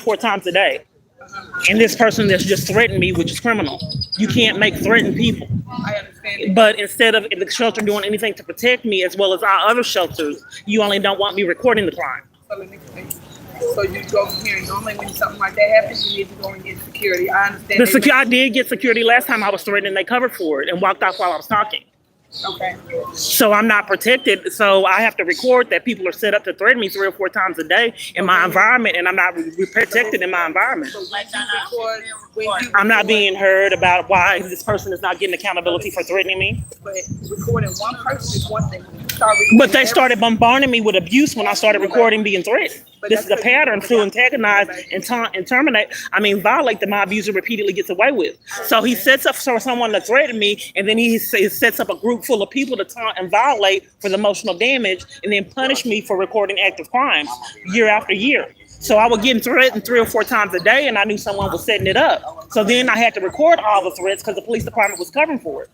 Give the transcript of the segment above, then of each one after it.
4 times a day. And this person that's just threatened me, which is criminal. You can't make threaten people. I understand it. But instead of the shelter doing anything to protect me, as well as our other shelters, you only don't want me recording the crime. So let me explain. So you go here, and normally when something like that happens, you need to go and get security. I understand. I did get security last time I was threatened, and they covered for it and walked off while I was talking. Okay. So I'm not protected. So I have to record that people are set up to threaten me 3 or 4 times a day in my environment, and I'm not protected in my environment. So when you I'm not being heard about why this person is not getting accountability for threatening me. But recording one person is one thing. When you start recording But they started bombarding me with abuse when I started recording being threatened. This is a pattern to antagonize and terminate. Violate that my abuser repeatedly gets away with. So he sets up for someone to threaten me, and then he sets up a group full of people to taunt and violate for the emotional damage, and then punish me for recording active crimes year after year. So I was getting threatened 3 or 4 times a day, and I knew someone was setting it up. So then I had to record all the threats because the police department was covering for it.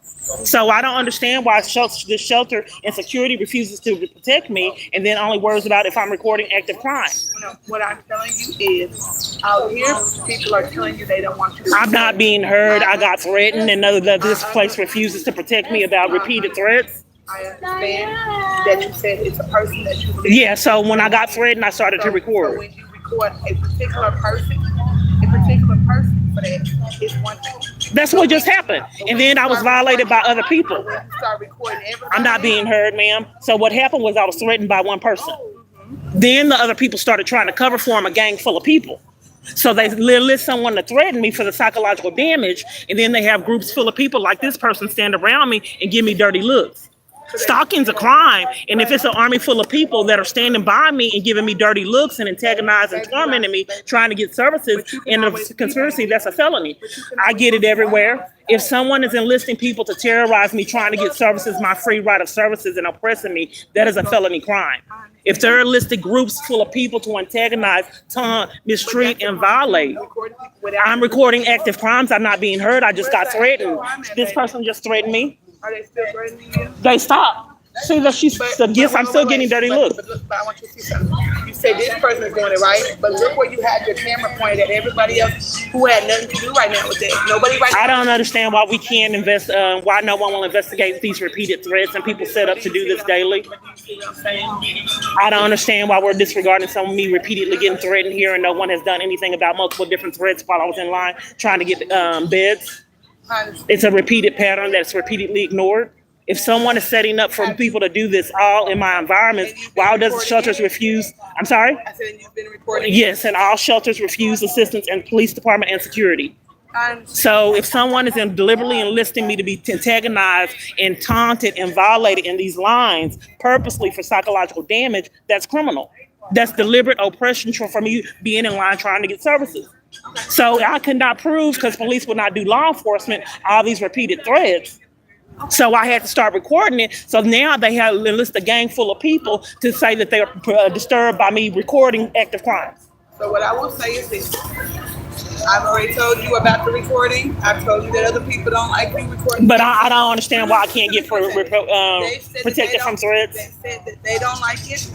So I don't understand why this shelter and security refuses to protect me, and then only worries about if I'm recording active crime. What I'm telling you is, out here, people are telling you they don't want you to. I'm not being heard. I got threatened, and this place refuses to protect me about repeated threats. I understand that you said it's a person that you. Yeah, so when I got threatened, I started to So record. when you record a particular person for that, it's one thing. That's what just happened. And then I was violated by other people. When you start recording everybody, I'm not being heard, ma'am. So what happened was I was threatened by one person. Then the other people started trying to cover for him, a gang full of people. So they enlist someone to threaten me for the psychological damage, and then they have groups full of people like this person stand around me and give me dirty looks. Stalking's a crime, and if it's an army full of people that are standing by me and giving me dirty looks and antagonizing and tormenting me, trying to get services in a conspiracy, that's a felony. I get it everywhere. If someone is enlisting people to terrorize me, trying to get services, my free right of services, and oppressing me, that is a felony crime. If they're enlisted groups full of people to antagonize, taunt, mistreat, and violate, I'm recording active crimes. I'm not being heard. I just got threatened. This person just threatened me. Are they still threatening you? They stopped. See that yes, I'm still getting dirty looks. But I want you to see something. You say this person is doing it right, but look where you had your camera pointed at everybody else who had nothing to do right now with that. Nobody right now. I don't understand why we can't why no one will investigate these repeated threats and people set up to do this daily. I don't understand why we're disregarding some of me repeatedly getting threatened here and no one has done anything about multiple different threats while I was in line trying to get beds. It's a repeated pattern that's repeatedly ignored. If someone is setting up for people to do this all in my environment, why does the shelters refuse? I'm sorry? I said you've been reporting. Yes, and all shelters refuse assistance and police department and security. So if someone is deliberately enlisting me to be antagonized and taunted and violated in these lines purposely for psychological damage, that's criminal. That's deliberate oppression for me being in line trying to get services. So I could not prove, because police would not do law enforcement, all these repeated threats. So I had to start recording it. So now they have enlisted a gang full of people to say that they are disturbed by me recording active crimes. So what I will say is this. I've already told you about the recording. I've told you that other people don't like me recording. But I don't understand why I can't get protected from threats. They said that they don't like it.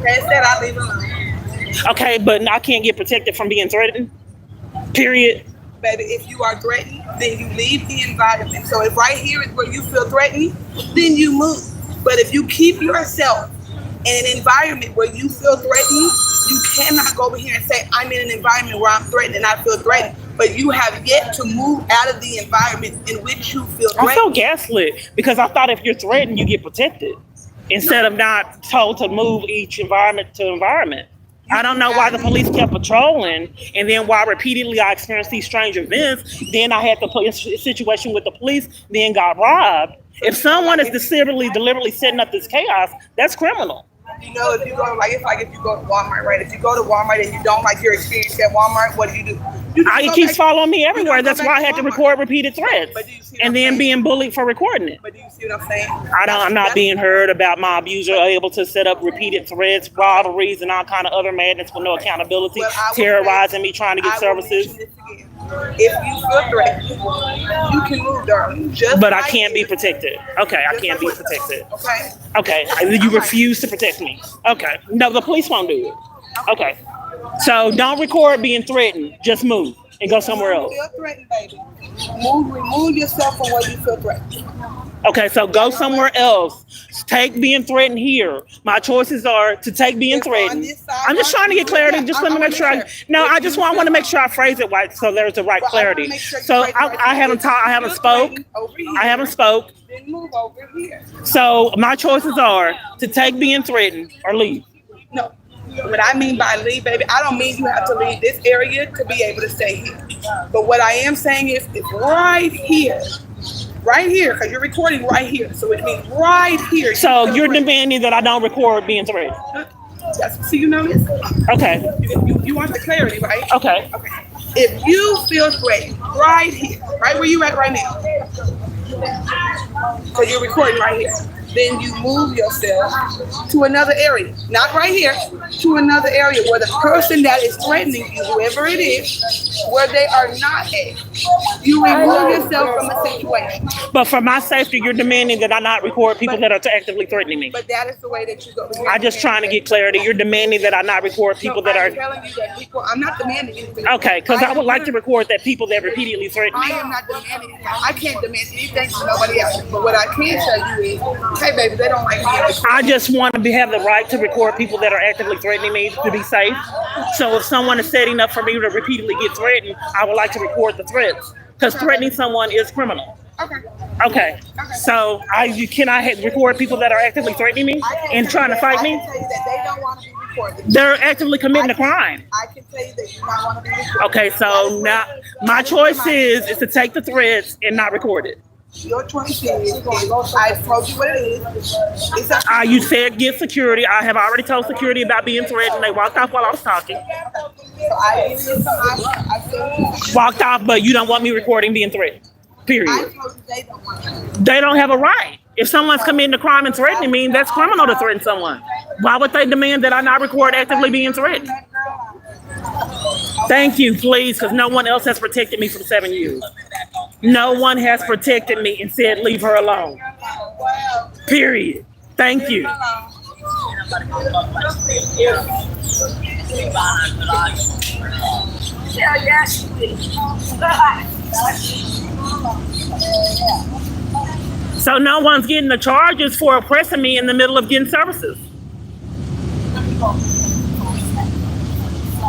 They said I leave alone. Okay, but I can't get protected from being threatened? Period. Baby, if you are threatened, then you leave the environment. So if right here is where you feel threatened, then you move. But if you keep yourself in an environment where you feel threatened, you cannot go over here and say, I'm in an environment where I'm threatened and I feel threatened. But you have yet to move out of the environment in which you feel threatened. I feel gaslit because I thought if you're threatened, you get protected instead of not told to move each environment to environment. I don't know why the police kept patrolling, and then why repeatedly I experienced these strange events. Then I had to put in a situation with the police, then got robbed. If someone is deliberately setting up this chaos, that's criminal. You know, if you go if you go to Walmart, right? If you go to Walmart and you don't like your experience at Walmart, what do? It keeps following me everywhere. That's why I had to record repeated threats, and then being bullied for recording it. But do you see what I'm saying? I'm not being heard about my abuser able to set up repeated threats, robberies, and all kind of other madness with no accountability, terrorizing me, trying to get services. If you feel threatened, you can move, darling. But I can't be protected. Okay, I can't be protected. Okay. Okay, you refuse to protect me. Okay. No, the police won't do it. Okay. So don't record being threatened. Just move and go somewhere else. Feel threatened, baby. Remove yourself from where you feel threatened. Okay, so go somewhere else. Take being threatened here. My choices are to take being threatened. I'm just trying to get clarity. Just let me make sure. I just want to make sure I phrase it right so there's the right clarity. So I haven't talked. I haven't spoke. I haven't spoke. Then move over here. So my choices are to take being threatened or leave. No. What I mean by leave, baby, I don't mean you have to leave this area to be able to stay here. But what I am saying is right here, because you're recording right here. So it means right here. So you're demanding that I don't record being threatened. So you know this? Okay. You want the clarity, right? Okay. If you feel threatened right here, right where you at right now, because you're recording right here, then you move yourself to another area. Not right here, to another area where the person that is threatening you, whoever it is, where they are not at. You remove yourself from a situation. But for my safety, you're demanding that I not record people that are actively threatening me. But that is the way that you go. I'm just trying to get clarity. You're demanding that I not record people that are... I'm telling you that I'm not demanding anything. Okay, because I would like to record that people that repeatedly threaten me. I am not demanding anything. I can't demand anything from nobody else. But what I can tell you is, hey, baby, they don't like me. I just want to have the right to record people that are actively threatening me to be safe. So if someone is setting up for me to repeatedly get threatened, I would like to record the threats. Because threatening someone is criminal. Okay. So can I record people that are actively threatening me and trying to fight me? I can tell you that they don't want to be recorded. They're actively committing a crime. I can tell you that you don't want to be recorded. Okay, so now my choice is to take the threats and not record it. Your choice is, I told you what it is. You said get security. I have already told security about being threatened. They walked off while I was talking. Walked off, but you don't want me recording being threatened. Period. They don't have a right. If someone's committing a crime and threatening me, that's criminal to threaten someone. Why would they demand that I not record actively being threatened? Thank you, please, because no one else has protected me for 7 years. No one has protected me and said leave her alone. Period. Thank you. So no one's getting the charges for oppressing me in the middle of getting services.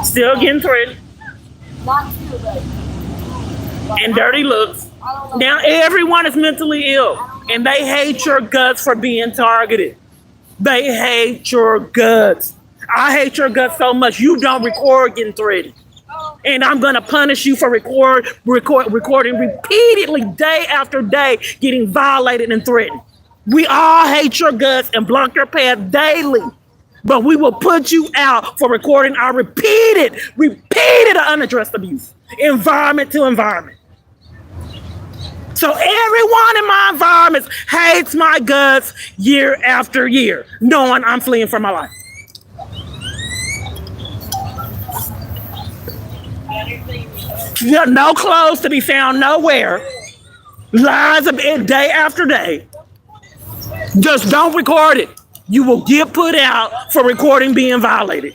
Still getting threatened. And dirty looks. Now everyone is mentally ill and they hate your guts for being targeted. They hate your guts. I hate your guts so much you don't record getting threatened. And I'm gonna punish you for recording repeatedly day after day getting violated and threatened. We all hate your guts and block your path daily. But we will put you out for recording our repeated unaddressed abuse, environment to environment. So everyone in my environments hates my guts year after year, knowing I'm fleeing for my life. No clothes to be found nowhere. Lies of it day after day. Just don't record it. You will get put out for recording being violated.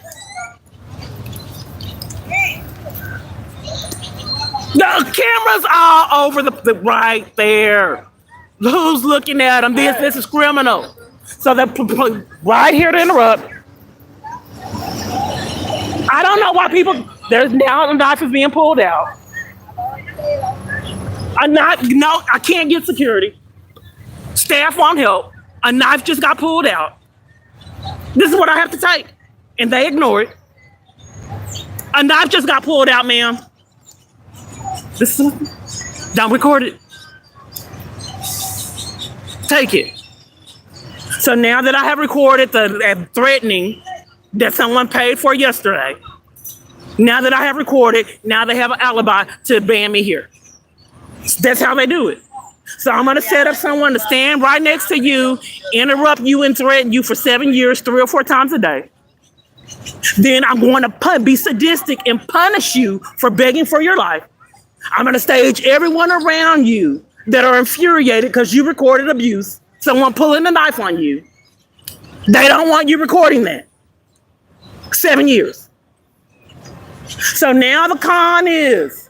The camera's all over the right there. Who's looking at them? This is criminal. So they're right here to interrupt. I don't know why people. There's now a knife is being pulled out. I can't get security. Staff won't help. A knife just got pulled out. This is what I have to take. And they ignore it. A knife just got pulled out, ma'am. Don't record it. Take it. So now that I have recorded the threatening that someone paid for yesterday, now that I have recorded, now they have an alibi to ban me here. That's how they do it. So I'm going to set up someone to stand right next to you, interrupt you and threaten you for 7 years, 3 or 4 times a day. Then I'm going to be sadistic and punish you for begging for your life. I'm going to stage everyone around you that are infuriated because you recorded abuse, someone pulling a knife on you. They don't want you recording that. 7 years. So now the con is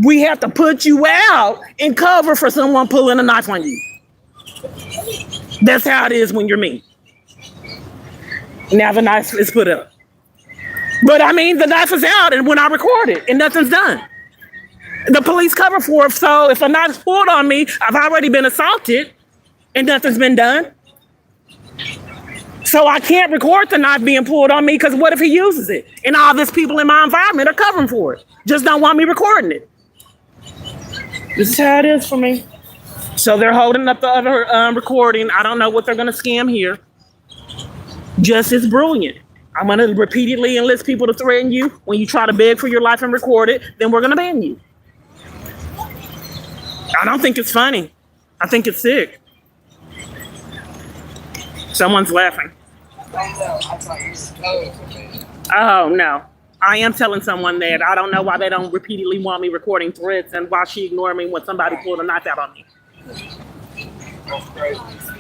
we have to put you out and cover for someone pulling a knife on you. That's how it is when you're me. Now the knife is put up. But I mean, the knife is out and when I record it and nothing's done. The police cover for it, so if a knife is pulled on me, I've already been assaulted and nothing's been done. So I can't record the knife being pulled on me because what if he uses it? And all these people in my environment are covering for it. Just don't want me recording it. This is how it is for me. So they're holding up the other recording. I don't know what they're going to scam here. Just as brilliant. I'm going to repeatedly enlist people to threaten you. When you try to beg for your life and record it, then we're going to ban you. I don't think it's funny. I think it's sick. Someone's laughing. Oh, no. I am telling someone that. I don't know why they don't repeatedly want me recording threats and why she ignored me when somebody pulled a knife out on me.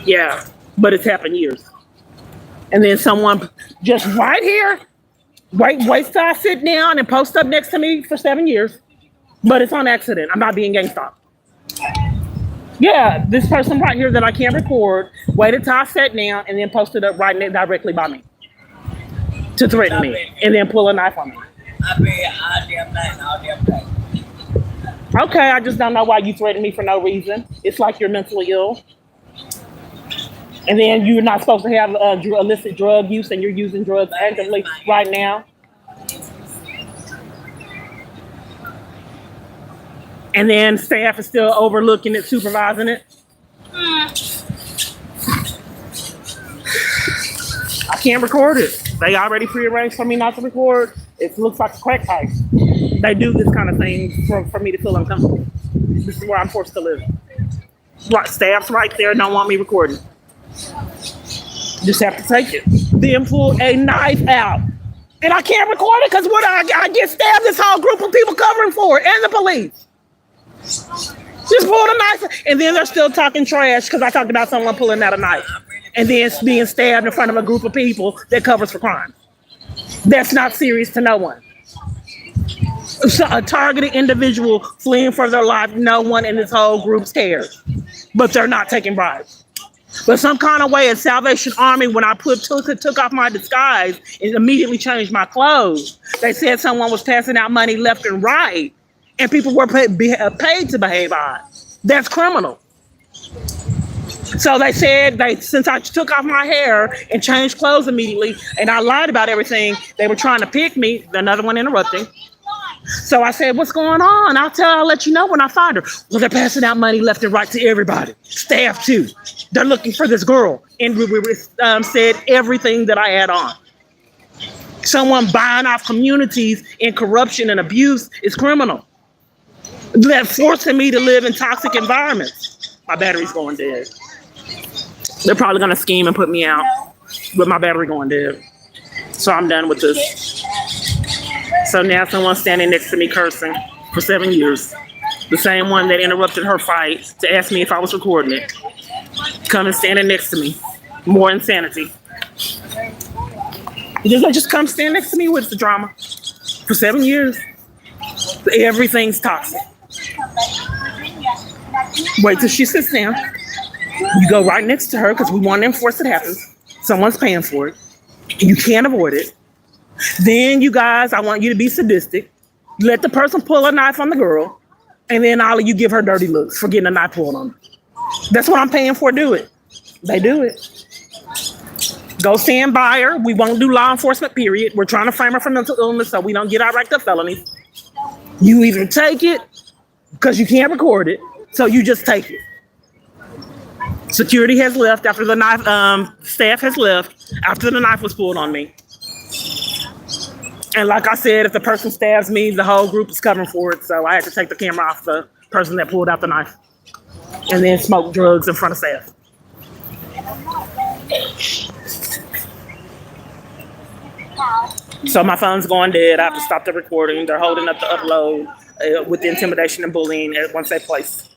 Yeah, but it's happened years. And then someone just right here, wait till I sit down and post up next to me for 7 years. But it's on accident. I'm not being gang stalked. Yeah, this person right here that I can't record, waited till I sat down and then posted up right directly by me to threaten me and then pull a knife on me. Okay, I just don't know why you threaten me for no reason. It's like you're mentally ill. And then you're not supposed to have illicit drug use and you're using drugs actively right now. And then staff is still overlooking it, supervising it. I can't record it. They already prearranged for me not to record. It looks like a crack pipe. They do this kind of thing for me to feel uncomfortable. This is where I'm forced to live. Right, staff's right there, don't want me recording. Just have to take it. Then pull a knife out. And I can't record it because what I get stabbed, this whole group of people covering for it, and the police. Just pulled a knife, and then they're still talking trash because I talked about someone pulling out a knife and then being stabbed in front of a group of people that covers for crime. That's not serious to no one. So a targeted individual fleeing for their life, no one in this whole group cares, but they're not taking bribes. But some kind of way at Salvation Army, when I took off my disguise and immediately changed my clothes, they said someone was passing out money left and right. And people were paid to behave odd. That's criminal. So they said since I took off my hair and changed clothes immediately, and I lied about everything, they were trying to pick me. Another one interrupting. So I said, "What's going on? I'll let you know when I find her." Well, they're passing out money left and right to everybody. Staff too. They're looking for this girl, and we said everything that I had on. Someone buying off communities in corruption and abuse is criminal. They're forcing me to live in toxic environments. My battery's going dead. They're probably going to scheme and put me out with my battery going dead. So I'm done with this. So now someone's standing next to me cursing for 7 years. The same one that interrupted her fight to ask me if I was recording it. Coming standing next to me. More insanity. Just come stand next to me with the drama. For 7 years. Everything's toxic. Wait till she sits down. You go right next to her because we want to enforce it happens. Someone's paying for it. You can't avoid it. Then you guys, I want you to be sadistic. Let the person pull a knife on the girl. And then all of you give her dirty looks for getting a knife pulled on her. That's what I'm paying for. Do it. They do it. Go stand by her. We won't do law enforcement, period. We're trying to frame her for mental illness so we don't get our racked up felonies. You either take it because you can't record it, so you just take it. Security has left after the knife, staff has left after the knife was pulled on me. And like I said, if the person stabs me, the whole group is covering for it, so I had to take the camera off the person that pulled out the knife and then smoke drugs in front of staff. So my phone's going dead. I have to stop the recording. They're holding up the upload with the intimidation and bullying at one safe place.